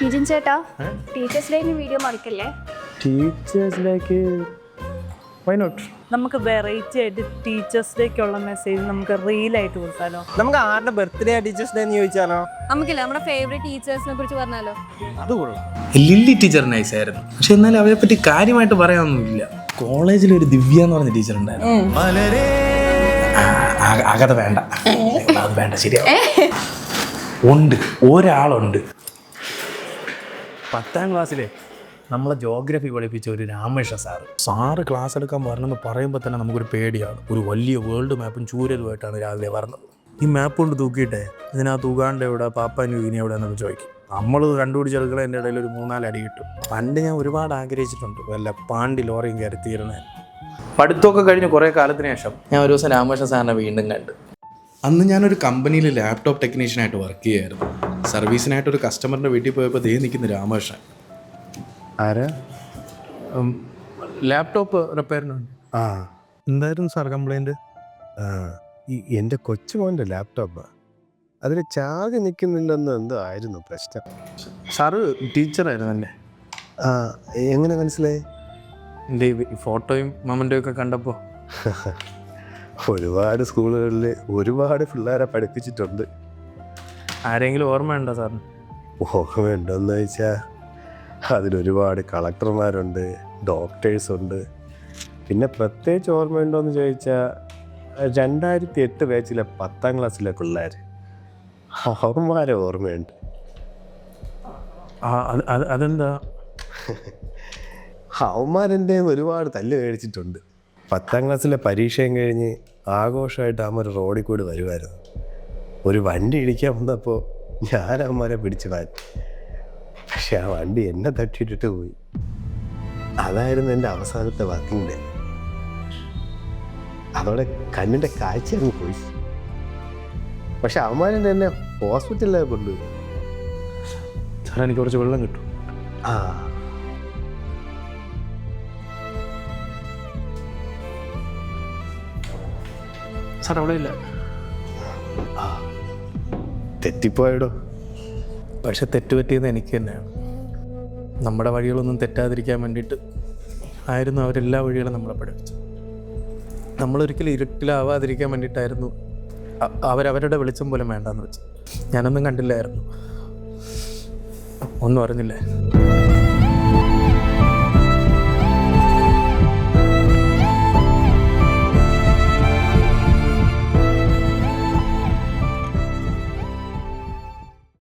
Nizhyn ചേട്ടാ, teachers ഡേന് video മറിക്കല്ലേ? ടീച്ചേഴ്സിലേക്ക് വൈ നോട്ട്? നമുക്ക് വെറൈറ്റി ആയിട്ട് ടീച്ചേഴ്സ് ഡേക്കുള്ള മെസ്സേജ് നമുക്ക് റീലായിട്ട് കൊടുത്താലോ? നമുക്ക് ആരുടെ ബർത്ത്ഡേ ടീച്ചേഴ്സ് ഡേ എന്ന് ചോദിച്ചാലോ? നമുക്കില്ല നമ്മുടെ ഫേവറേറ്റ് ടീച്ചേഴ്സിനെ കുറിച്ച് പറഞ്ഞാലോ? അത് കൊള്ളാം. ലില്ലി ടീച്ചർ നൈസായിരുന്നു, പക്ഷെ എന്നാലും അവരെ പറ്റി കാര്യമായിട്ട് പറയാനൊന്നുമില്ല. കോളേജിൽ ഒരു ദിവ്യ എന്ന് പറഞ്ഞ ടീച്ചർ ഉണ്ടായിരുന്നു. അകത വേണ്ട, അത് വേണ്ട, ശരിയാവും. ഉണ്ട്, ഒരാളുണ്ട് 10ാം ക്ലാസ്സിലെ നമ്മളെ ജോഗ്രഫി പഠിപ്പിച്ച ഒരു രാമകൃഷ്ണ സാറ് ക്ലാസ് എടുക്കാൻ വരണമെന്ന് പറയുമ്പോൾ തന്നെ നമുക്കൊരു പേടിയാണ്. ഒരു വലിയ വേൾഡ് മാപ്പും ചൂരലുമായിട്ടാണ് രാവിലെ പറഞ്ഞത്. ഈ മാപ്പ് കൊണ്ട് തൂക്കിയിട്ടേ ഇതിനകത്ത് ഉഗാണ്ട എവിടെ, പാപ്പ ന്യൂ ഗിനി എവിടെ എന്നൊക്കെ ചോദിക്കും. നമ്മൾ കണ്ടുപിടിച്ചെടുക്കണം. എൻ്റെ ഇടയിൽ ഒരു 3-4 അടി കിട്ടും. പണ്ട് ഞാൻ ഒരുപാട് ആഗ്രഹിച്ചിട്ടുണ്ട് വല്ല പാണ്ടി ലോറിയും കയറി തീരണേ. പഠിത്തമൊക്കെ കഴിഞ്ഞ് കുറേ കാലത്തിന് ശേഷം ഞാൻ ഒരു ദിവസം രാമകൃഷ്ണ സാറിനെ വീണ്ടും കണ്ട്. അന്ന് ഞാനൊരു കമ്പനിയിൽ ലാപ്ടോപ്പ് ടെക്നീഷ്യനായിട്ട് വർക്ക് ചെയ്യുമായിരുന്നു. സർവീസിനായിട്ടൊരു കസ്റ്റമറിൻ്റെ വീട്ടിൽ പോയപ്പോൾ ദേ നിൽക്കുന്ന രാമകൃഷ്ണൻ. ആരാ? ലാപ്ടോപ്പ് റിപ്പയറിനുണ്ട്. എന്തായിരുന്നു സാർ കംപ്ലൈൻറ്റ്? എൻ്റെ കൊച്ചുമോൻ്റെ ലാപ്ടോപ്പാണ്, അതിൽ ചാർജ് നിൽക്കുന്നില്ലെന്ന് എന്തോ ആയിരുന്നു പ്രശ്നം. സാറ് ടീച്ചറായിരുന്നു അല്ലേ? എങ്ങനെ മനസ്സിലായി? എൻ്റെ ഈ ഫോട്ടോയും മൊമെൻ്റെയും ഒക്കെ കണ്ടപ്പോൾ. ഒരുപാട് സ്കൂളുകളിൽ ഒരുപാട് പിള്ളേരെ പഠിപ്പിച്ചിട്ടുണ്ട്. ആരെങ്കിലും ഓർമ്മയുണ്ടോ സാറിന്? ഓർമ്മയുണ്ടോയെന്ന് ചോദിച്ചാൽ അതിലൊരുപാട് കളക്ടർമാരുണ്ട്, ഡോക്ടേഴ്സുണ്ട്. പിന്നെ പ്രത്യേകിച്ച് ഓർമ്മയുണ്ടോയെന്ന് ചോദിച്ചാൽ 2008 ബാച്ചിലെ 10ാം ക്ലാസ്സിലെ പിള്ളേർ, അവന്മാരെ ഓർമ്മയുണ്ട്. അതെന്താ? അവന്മാരെൻ്റെ ഒരുപാട് തല്ല് മേടിച്ചിട്ടുണ്ട്. 10ാം ക്ലാസ്സിലെ പരീക്ഷയും കഴിഞ്ഞ് ആഘോഷമായിട്ട് അവന്മാർ റോഡിൽ കൂടി വരുമായിരുന്നു. ഒരു വണ്ടി ഇടിക്കാൻ വന്നപ്പോൾ ഞാൻ അവന്മാരെ പിടിച്ച് മാറ്റി. പക്ഷെ ആ വണ്ടി എന്നെ തട്ടിയിട്ടിട്ട് പോയി. അതായിരുന്നു എൻ്റെ അവസാനത്തെ വർക്കിംഗ് ഡേ. അതോടെ കണ്ണിൻ്റെ കാഴ്ച അങ്ങ് പോയി. പക്ഷെ അവന്മാരെന്നെ എന്നെ ഹോസ്പിറ്റലിലേക്ക് കൊണ്ടുപോയി. സാർ എനിക്ക് കുറച്ച് വെള്ളം കിട്ടും? സാർ അവിടെ ഇല്ല. തെറ്റിപ്പോയടോ. പക്ഷെ തെറ്റുപറ്റിയത് എനിക്ക് തന്നെയാണ്. നമ്മുടെ വഴികളൊന്നും തെറ്റാതിരിക്കാൻ വേണ്ടിയിട്ട് ആയിരുന്നു അവരെല്ലാ വഴികളും നമ്മളെ പഠിപ്പിച്ചത്. നമ്മളൊരിക്കലും ഇരുട്ടിലാവാതിരിക്കാൻ വേണ്ടിയിട്ടായിരുന്നു അവരവരുടെ വെളിച്ചം പോലും വേണ്ടാന്ന് വെച്ചത്. ഞാനൊന്നും കണ്ടില്ലായിരുന്നു, ഒന്നും അറിഞ്ഞില്ലേ.